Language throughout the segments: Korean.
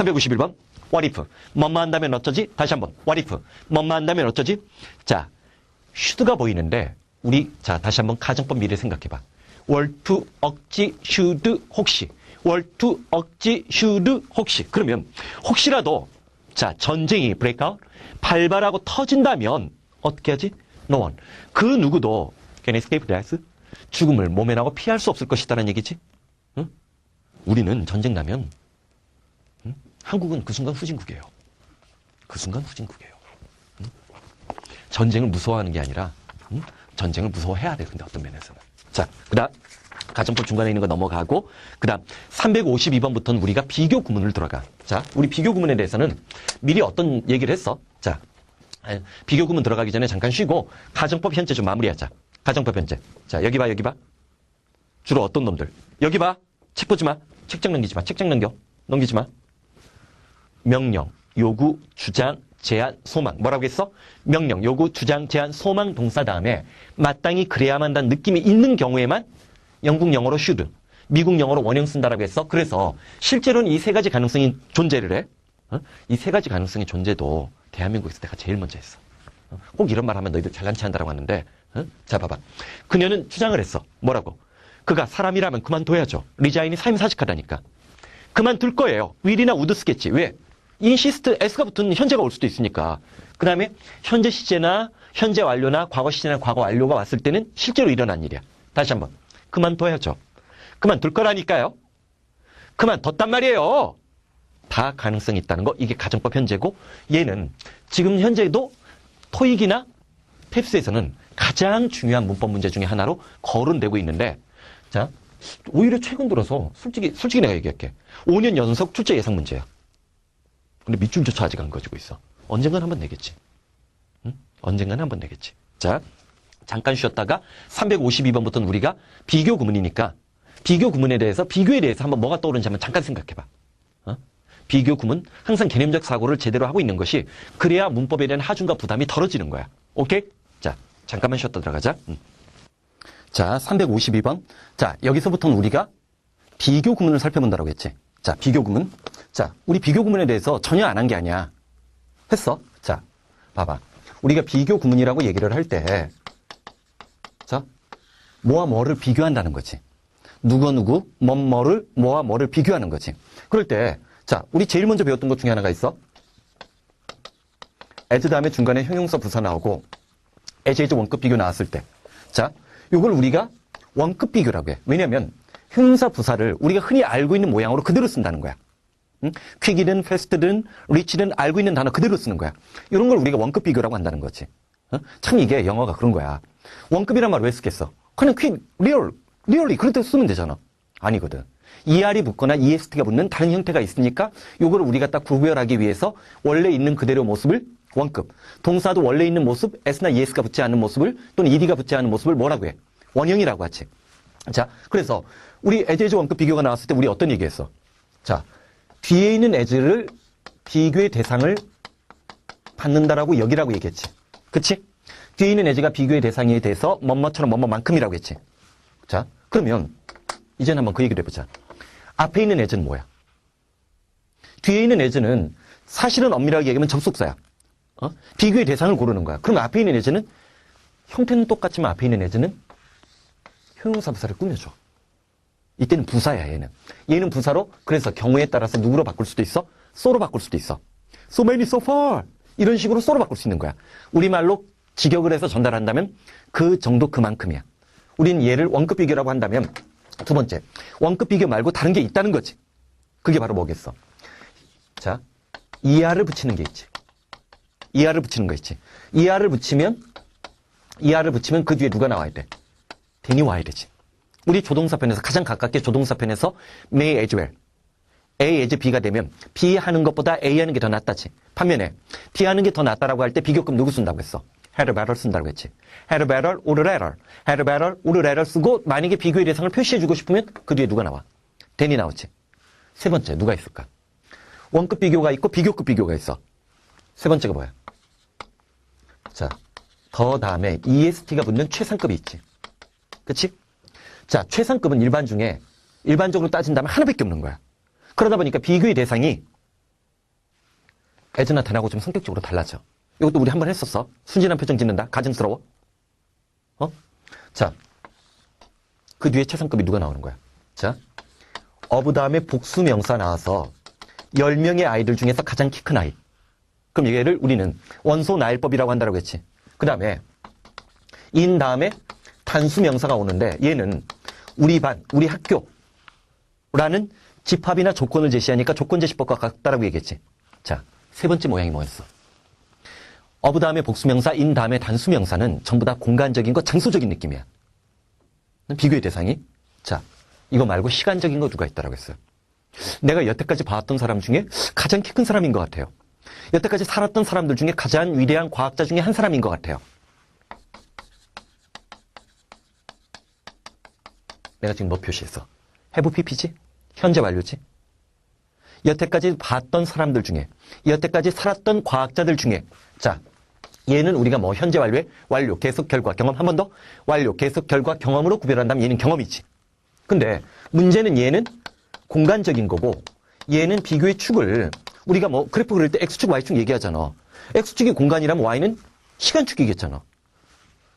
351번. What if? 뭐뭐 한다면 어쩌지? 다시 한번. What if? 뭐뭐 한다면 어쩌지? 자, should가 보이는데, 우리, 자, 다시 한번 가정법 미래 생각해봐. were to, 억지, should, 혹시. were to, 억지, should, 혹시. 그러면, 혹시라도, 자, 전쟁이 break out, 발발하고 터진다면, 어떻게 하지? No one. 그 누구도, can escape death? 죽음을 모면하고 피할 수 없을 것이다라는 얘기지? 응? 우리는 전쟁 나면, 응? 한국은 그 순간 후진국이에요. 그 순간 후진국이에요. 응? 전쟁을 무서워하는 게 아니라, 응? 전쟁을 무서워해야 돼, 근데 어떤 면에서는. 자, 그 다음, 가정법 중간에 있는 거 넘어가고, 그 다음, 352번부터는 우리가 비교 구문을 들어가. 자, 우리 비교 구문에 대해서는 미리 어떤 얘기를 했어? 자, 비교 구문 들어가기 전에 잠깐 쉬고, 가정법 현재 좀 마무리하자. 가정법 현재. 자, 여기 봐, 여기 봐. 주로 어떤 놈들? 여기 봐. 책 보지 마. 책장 넘기지 마. 책장 넘겨. 넘기지 마. 명령, 요구, 주장, 제한, 소망. 뭐라고 했어? 명령, 요구, 주장, 제한, 소망 동사 다음에 마땅히 그래야만 한다는 느낌이 있는 경우에만 영국 영어로 should, 미국 영어로 원형 쓴다라고 했어. 그래서 실제로는 이 세 가지 가능성이 존재를 해. 이 세 가지 가능성의 존재도 대한민국에서 내가 제일 먼저 했어. 꼭 이런 말 하면 너희들 잘난 체 한다라고 하는데, 자, 봐봐. 그녀는 주장을 했어. 뭐라고? 그가 사람이라면 그만둬야죠. 리자인이 사임사직하다니까. 그만둘 거예요. will이나 would 쓰겠지. 왜? insist, s가 붙은 현재가 올 수도 있으니까. 그 다음에 현재 시제나 현재 완료나 과거 시제나 과거 완료가 왔을 때는 실제로 일어난 일이야. 다시 한번. 그만둬야죠. 그만둘 거라니까요. 그만뒀단 말이에요. 다 가능성이 있다는 거. 이게 가정법 현재고, 얘는 지금 현재도 토익이나 탭스에서는 가장 중요한 문법 문제 중에 하나로 거론되고 있는데, 자, 오히려 최근 들어서 솔직히 내가 얘기할게. 5년 연속 출제 예상 문제야. 근데 밑줄조차 아직 안 가지고 있어. 언젠간 한번 내겠지. 응? 언젠간 한번 내겠지. 자, 잠깐 쉬었다가 352번부터는 우리가 비교 구문이니까 비교 구문에 대해서, 비교에 대해서 한번 뭐가 떠오르는지 한번 잠깐 생각해봐. 비교 구문, 항상 개념적 사고를 제대로 하고 있는 것이, 그래야 문법에 대한 하중과 부담이 덜어지는 거야. 오케이? 자, 잠깐만 쉬었다 들어가자. 자, 352번. 자, 여기서부터는 우리가 비교 구문을 살펴본다고 했지. 자, 비교 구문. 자, 우리 비교 구문에 대해서 전혀 안 한 게 아니야. 했어? 자, 봐봐. 우리가 비교 구문이라고 얘기를 할 때, 자, 뭐와 뭐를 비교한다는 거지. 누구, 뭐를, 뭐와 뭐를 비교하는 거지. 그럴 때, 자, 우리 제일 먼저 배웠던 것 중에 하나가 있어. as 다음에 중간에 형용사 부사 나오고, as 원급 비교 나왔을 때. 자, 이걸 우리가 원급 비교라고 해. 왜냐면, 형용사 부사를 우리가 흔히 알고 있는 모양으로 그대로 쓴다는 거야. 응? 퀵이든 패스트든 리치든 알고 있는 단어 그대로 쓰는 거야. 이런 걸 우리가 원급 비교라고 한다는 거지. 참 이게 영어가 그런 거야. 원급이란 말 왜 쓰겠어? 그냥 퀵, 리얼리 그럴 때 쓰면 되잖아. 아니거든. ER이 붙거나 EST가 붙는 다른 형태가 있으니까 요거를 우리가 딱 구별하기 위해서 원래 있는 그대로 모습을 원급, 동사도 원래 있는 모습, S나 ES가 붙지 않은 모습을, 또는 ED가 붙지 않은 모습을 뭐라고 해? 원형이라고 하지. 자, 그래서 우리 as 원급 비교가 나왔을 때 우리 어떤 얘기했어? 자, 뒤에 있는 as를 비교의 대상을 받는다라고 여기라고 얘기했지. 그치? 뒤에 있는 as가 비교의 대상에 대해서 뭐뭐처럼 뭐뭐만큼이라고 했지. 자, 그러면 이제는 한번 그 얘기를 해보자. 앞에 있는 as는 뭐야? 뒤에 있는 as는 사실은 엄밀하게 얘기하면 접속사야. 비교의 대상을 고르는 거야. 그럼 앞에 있는 as는 형태는 똑같지만 앞에 있는 as는 형용사 부사를 꾸며줘. 이때는 부사야, 얘는. 얘는 부사로, 그래서 경우에 따라서 누구로 바꿀 수도 있어? so로 바꿀 수도 있어. so many, so far. 이런 식으로 so로 바꿀 수 있는 거야. 우리말로 직역을 해서 전달한다면 그 정도 그만큼이야. 우리는 얘를 원급 비교라고 한다면, 두 번째, 원급 비교 말고 다른 게 있다는 거지. 그게 바로 뭐겠어? 자, ER을 붙이는 게 있지. ER을 붙이는 거 있지. ER을 붙이면 그 뒤에 누가 나와야 돼? then이 와야 되지. 우리 조동사편에서 가장 가깝게 조동사편에서 may as well. A as B가 되면 B 하는 것보다 A 하는 게 더 낫다지. 반면에 B 하는 게 더 낫다라고 할 때 비교급 누구 쓴다고 했어? had better 쓴다고 했지. had better, would rather. had better, would rather 쓰고 만약에 비교의 대상을 표시해주고 싶으면 그 뒤에 누가 나와? then이 나오지. 세 번째 누가 있을까? 원급 비교가 있고 비교급 비교가 있어. 세 번째가 뭐야? 자, 더 다음에 EST가 붙는 최상급이 있지. 그치? 자, 최상급은 일반적으로 따진다면 하나밖에 없는 거야. 그러다 보니까 비교의 대상이 as나 then하고 좀 성격적으로 달라져. 이것도 우리 한번 했었어. 순진한 표정 짓는다. 가증스러워. 자, 그 뒤에 최상급이 누가 나오는 거야? 자, of 다음에 복수 명사 나와서 10명의 아이들 중에서 가장 키 큰 아이. 그럼 얘를 우리는 원소 나일법이라고 한다고 했지. 그 다음에 in 다음에 단수 명사가 오는데 얘는 우리 반, 우리 학교라는 집합이나 조건을 제시하니까 조건제시법과 같다라고 얘기했지. 자, 세 번째 모양이 뭐였어? of 다음에 복수명사, in 다음에 단수명사는 전부 다 공간적인 거, 장소적인 느낌이야. 비교의 대상이. 자, 이거 말고 시간적인 거 누가 있다라고 했어요. 내가 여태까지 봐왔던 사람 중에 가장 키 큰 사람인 것 같아요. 여태까지 살았던 사람들 중에 가장 위대한 과학자 중에 한 사람인 것 같아요. 내가 지금 뭐 표시했어? have pp지? 현재 완료지? 여태까지 봤던 사람들 중에, 여태까지 살았던 과학자들 중에, 자, 얘는 우리가 뭐 현재 완료에 완료, 계속, 결과, 경험 한 번 더 완료, 계속, 결과, 경험으로 구별한다면 얘는 경험이지. 근데 문제는 얘는 공간적인 거고 얘는 비교의 축을 우리가 뭐 그래프 그릴 때 X축, Y축 얘기하잖아. X축이 공간이라면 Y는 시간축이겠잖아.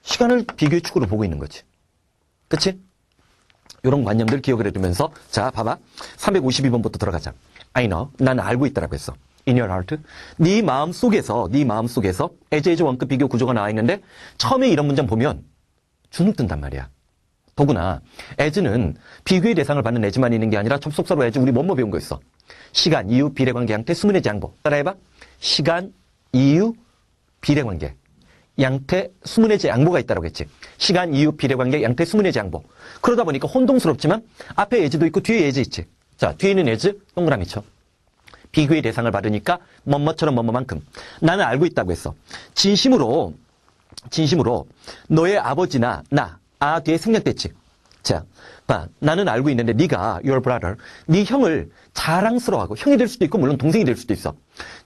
시간을 비교의 축으로 보고 있는 거지. 그치? 이런 관념들 기억을 해두면서 자, 봐봐. 352번부터 들어가자. I know. 나는 알고 있다라고 했어. In your heart. 네 마음 속에서 as 원급 비교 구조가 나와 있는데 처음에 이런 문장 보면 주눅 든단 말이야. 더구나 as는 비교의 대상을 받는 as만 있는 게 아니라 접속사로 as 우리 뭐뭐 배운 거 있어. 시간, 이유, 비례관계, 양태, 수문의 장보. 따라해봐. 시간, 이유, 비례관계. 양태, 수문의 양보가 있다고 했지. 시간, 이유, 비례관계, 양태, 수문의 양보. 그러다 보니까 혼동스럽지만 앞에 as도 있고 뒤에 as 있지. 자, 뒤에 있는 as 동그라미 쳐. 비교의 대상을 받으니까 뭐뭐처럼 뭐뭐만큼. 나는 알고 있다고 했어. 진심으로 너의 아버지나 나, 뒤에 생략됐지. 자, 봐. 나는 알고 있는데 네가 your brother, 네 형을 자랑스러워하고, 형이 될 수도 있고 물론 동생이 될 수도 있어.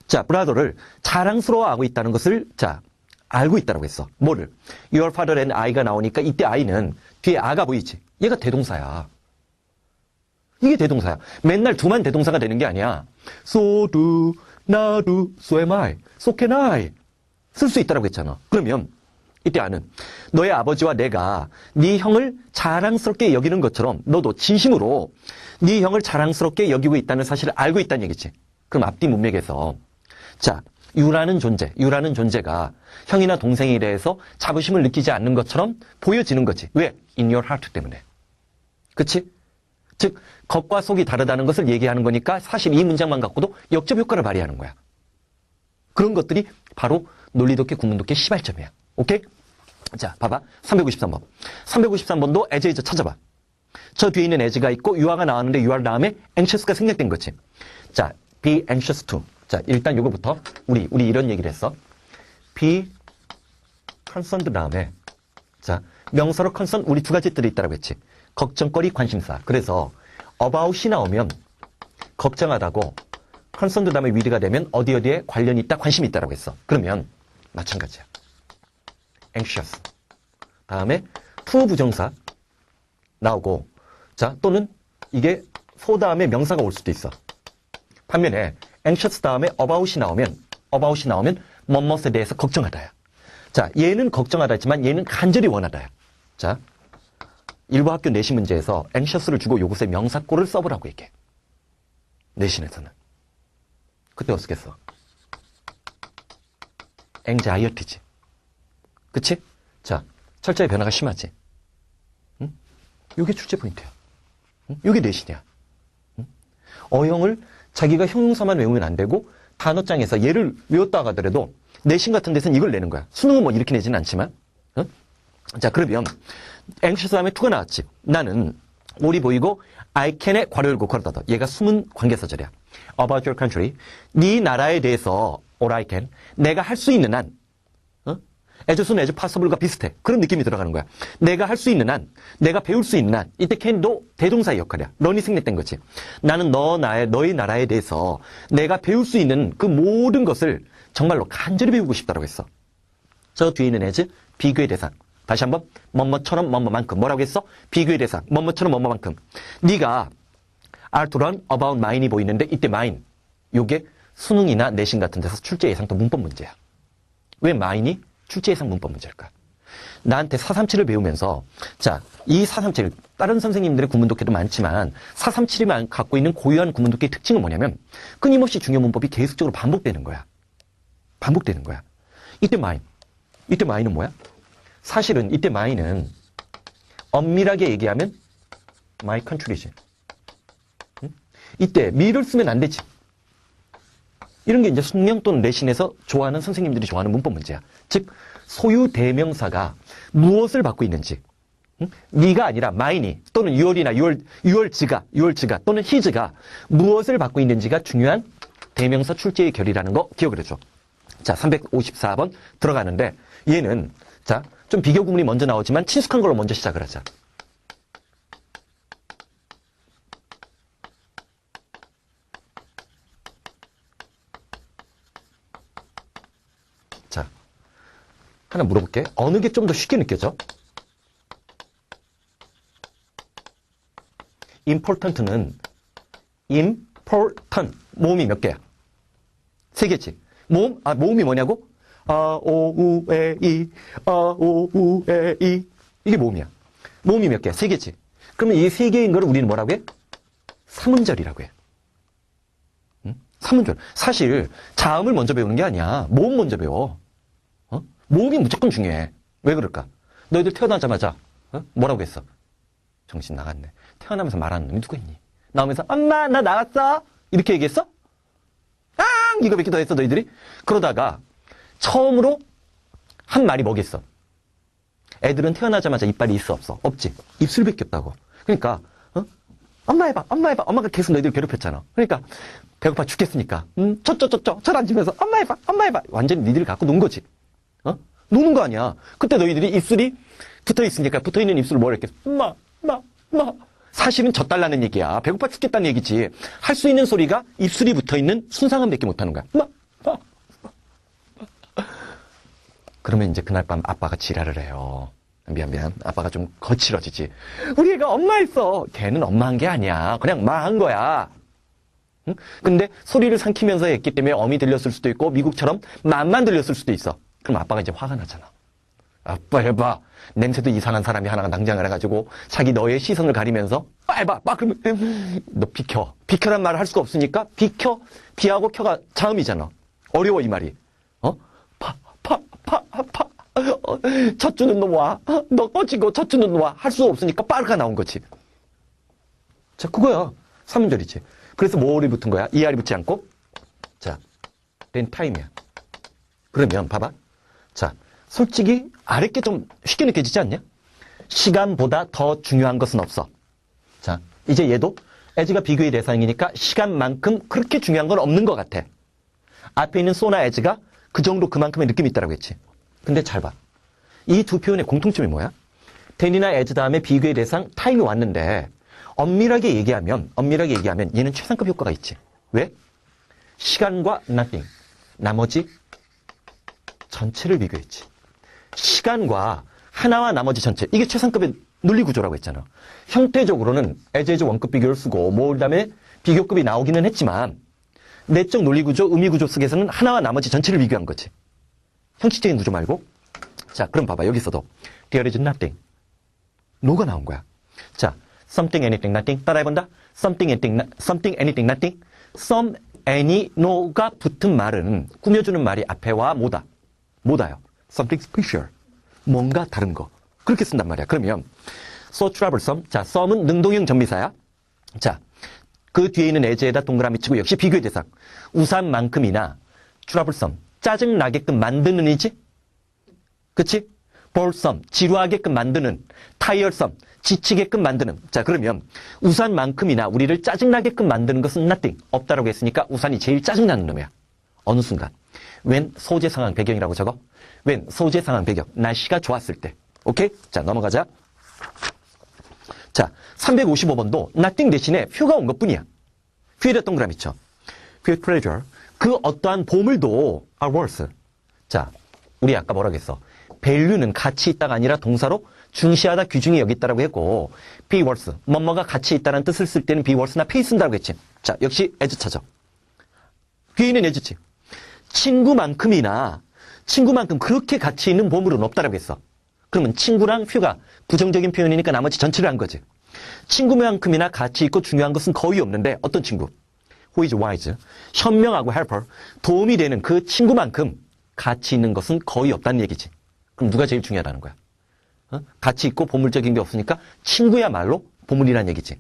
자, brother를 자랑스러워하고 있다는 것을 자, 알고 있다고 했어. 뭐를? Your father and I가 나오니까 이때 I는 뒤에 아가 보이지? 얘가 대동사야. 이게 대동사야. 맨날 두만 대동사가 되는 게 아니야. So do, 나도, so am I, so can I. 쓸 수 있다고 했잖아. 그러면 이때 아는 너의 아버지와 내가 네 형을 자랑스럽게 여기는 것처럼 너도 진심으로 네 형을 자랑스럽게 여기고 있다는 사실을 알고 있다는 얘기지. 그럼 앞뒤 문맥에서 자, 유라는 존재가 형이나 동생에 대해서 자부심을 느끼지 않는 것처럼 보여지는 거지. 왜? In your heart 때문에. 그치? 즉, 겉과 속이 다르다는 것을 얘기하는 거니까 사실 이 문장만 갖고도 역접 효과를 발휘하는 거야. 그런 것들이 바로 논리독해, 국문독해 시발점이야. 오케이? 자, 봐봐. 353번. 353번도 as is 찾아봐. 저 뒤에 있는 as가 있고 유아가 나왔는데 유아 다음에 anxious가 생략된 거지. 자, be anxious to. 자, 일단 요거부터 우리 이런 얘기를 했어. be concerned 다음에 자, 명사로 concern 우리 두 가지 뜻이 있다고 했지. 걱정거리, 관심사. 그래서 about이 나오면 걱정하다고 concerned 다음에 with가 되면 어디에 관련이 있다, 관심이 있다라고 했어. 그러면 마찬가지야. anxious. 다음에 to 부정사 나오고 자, 또는 이게 for 다음에 명사가 올 수도 있어. 반면에 anxious 다음에 about이 나오면 뭐뭐에 대해서 걱정하다야. 자, 얘는 걱정하다 했지만 얘는 간절히 원하다야. 자, 일부 학교 내신 문제에서 anxious를 주고 요것에 명사꼴을 써보라고 얘기해. 내신에서는. 그때 어떻게 써? anxiety지. 그치? 자, 철자의 변화가 심하지. 응? 요게 출제 포인트야. 응? 요게 내신이야. 응? 어형을 자기가 형용사만 외우면 안 되고 단어장에서 얘를 외웠다 하더라도 내신 같은 데서는 이걸 내는 거야. 수능은 뭐 이렇게 내지는 않지만. 응? 자, 그러면 anxious 다음에 to가 나왔지. 나는 올이 보이고 I can에 괄호 열고 괄호 닫아. 얘가 숨은 관계사절이야. About your country. 네 나라에 대해서 or I can. 내가 할 수 있는 한 as soon as possible과 비슷해. 그런 느낌이 들어가는 거야. 내가 할 수 있는 한, 내가 배울 수 있는 한. 이때 can도 대동사의 역할이야. 런이 생략된 거지. 나는 너의 나라에 대해서 내가 배울 수 있는 그 모든 것을 정말로 간절히 배우고 싶다고 했어. 저 뒤에 있는 as, 비교의 대상. 다시 한번 뭐뭐처럼 뭐뭐만큼. 뭐라고 했어? 비교의 대상. 뭐뭐처럼 뭐뭐만큼. 네가 are to learn about mine이 보이는데 이때 mine. 요게 수능이나 내신 같은 데서 출제 예상도 문법 문제야. 왜 마인이 출제 예상 문법 문제일까? 나한테 437을 배우면서 자, 이 437 다른 선생님들의 구문 독해도 많지만 437이 갖고 있는 고유한 구문 독해의 특징은 뭐냐면 끊임없이 중요 문법이 계속적으로 반복되는 거야. 반복되는 거야. 이때 마인은 뭐야? 사실은 이때 마인은 엄밀하게 얘기하면 my country지. 응? 이때 me를 쓰면 안 되지. 이런 게 이제 숙명 또는 내신에서 좋아하는 선생님들이 좋아하는 문법 문제야. 즉 소유 대명사가 무엇을 받고 있는지, 응? me가 아니라 mine이 또는 your이나 your즈가 또는 his가 무엇을 받고 있는지가 중요한 대명사 출제의 결이라는 거 기억을 해줘. 자, 354번 들어가는데 얘는 자, 좀 비교 구문이 먼저 나오지만 친숙한 걸로 먼저 시작을 하자. 자, 하나 물어볼게. 어느 게 좀 더 쉽게 느껴져? important는 important. 모음이 몇 개야? 세 개지. 모음이 뭐냐고? A-O-U-E, A-O-U-E. 이게 모음이야. 모음이 몇 개야? 세 개지. 그러면 이 세 개인 거를 우리는 뭐라고 해? 삼음절이라고 해. 응? 삼음절. 사실 자음을 먼저 배우는 게 아니야. 모음 먼저 배워. 모음이 무조건 중요해. 왜 그럴까? 너희들 태어나자마자 뭐라고 했어? 정신 나갔네. 태어나면서 말하는 놈이 누가 있니? 나오면서 엄마 나 나갔어? 이렇게 얘기했어? 이거밖에 더 했어 너희들이? 그러다가 처음으로 한 말이 뭐겠어? 애들은 태어나자마자 이빨이 있어 없어? 없지. 입술밖에 없다고. 그러니까 엄마 해봐. 엄마가 계속 너희들 괴롭혔잖아. 그러니까 배고파 죽겠으니까 절 앉으면서 엄마 해봐. 완전히 니들이 갖고 논 거지. 노는 거 아니야. 그때 너희들이 입술이 붙어있으니까 붙어있는 입술을 뭐라 했겠어? 엄마. 사실은 젖달라는 얘기야. 배고파 죽겠다는 얘기지. 할 수 있는 소리가 입술이 붙어있는 순상음밖에 못하는 거야. 그러면 이제 그날 밤 아빠가 지랄을 해요. 미안. 아빠가 좀 거칠어지지. 우리 애가 엄마했어. 걔는 엄마한 게 아니야. 그냥 마한 거야. 응? 근데 소리를 삼키면서 했기 때문에 엄이 들렸을 수도 있고 미국처럼 맘만 들렸을 수도 있어. 그럼 아빠가 이제 화가 나잖아. 아빠 해봐. 냄새도 이상한 사람이 하나가 낭장을 해가지고 자기 너의 시선을 가리면서 해봐. 그러면 너 비켜. 비켜란 말을 할 수가 없으니까 비켜. 비하고 켜가 자음이잖아. 어려워 이 말이. 첫 주는 놈 와. 너 꺼지고 첫 주는 놈 와. 할 수 없으니까 빠르가 나온 거지. 자, 그거야. 삼음절이지. 그래서 뭐를 붙은 거야? 이알이 붙지 않고. 자, then time이야. 그러면 봐봐. 자, 솔직히 아래 게 좀 쉽게 느껴지지 않냐? 시간보다 더 중요한 것은 없어. 자, 이제 얘도 as가 비교의 대상이니까 시간만큼 그렇게 중요한 건 없는 것 같아. 앞에 있는 so나 as가 그 정도 그만큼의 느낌이 있다고 했지. 근데 잘 봐. 이 두 표현의 공통점이 뭐야? then이나 as 다음에 비교의 대상 time이 왔는데 엄밀하게 얘기하면 얘는 최상급 효과가 있지. 왜? 시간과 nothing, 나머지 전체를 비교했지. 시간과 하나와 나머지 전체, 이게 최상급의 논리구조라고 했잖아. 형태적으로는 as 원급 비교를 쓰고 그 다음에 비교급이 나오기는 했지만 내적 논리구조, 의미구조 속에서는 하나와 나머지 전체를 비교한 거지. 형식적인 구조 말고. 자, 그럼 봐봐. 여기서도 there is nothing, no가 나온 거야. 자, something, anything, nothing 따라해본다. something, anything, nothing. some, any, no가 붙은 말은 꾸며주는 말이 앞에 와 뭐다요? something special. 뭔가 다른 거. 그렇게 쓴단 말이야. 그러면 so troublesome. 자, some은 능동형 전미사야. 자, 그 뒤에 있는 as에다 동그라미 치고 역시 비교의 대상. 우산만큼이나 troublesome. 짜증나게끔 만드는 이지? 그치? boresome. 지루하게끔 만드는. tiresome. 지치게끔 만드는. 자, 그러면 우산만큼이나 우리를 짜증나게끔 만드는 것은 nothing. 없다라고 했으니까 우산이 제일 짜증나는 놈이야. 어느 순간. when 소재 상황 배경이라고 적어. when 소재 상황 배경. 날씨가 좋았을 때. 오케이? 자, 넘어가자. 자, 355번도 nothing 대신에 fe가 온 것뿐이야. few에다 동그라미 쳐. few pleasure. 그 어떠한 보물도 are worth. 자, 우리 아까 뭐라고 했어? value는 가치 있다가 아니라 동사로 중시하다, 귀중히 여기있다라고 했고 be worth. 뭐뭐가 가치 있다는 뜻을 쓸 때는 be worth나 pay 쓴다고 했지. 자, 역시 as 찾아. 뒤에 있는 예지치. 친구만큼 그렇게 가치 있는 보물은 없다라고 했어. 그러면 친구랑 퓨가 부정적인 표현이니까 나머지 전체를 한 거지. 친구만큼이나 가치 있고 중요한 것은 거의 없는데 어떤 친구? Who is wise? 현명하고 helper. 도움이 되는 그 친구만큼 가치 있는 것은 거의 없다는 얘기지. 그럼 누가 제일 중요하다는 거야? 가치 있고 보물적인 게 없으니까 친구야말로 보물이라는 얘기지.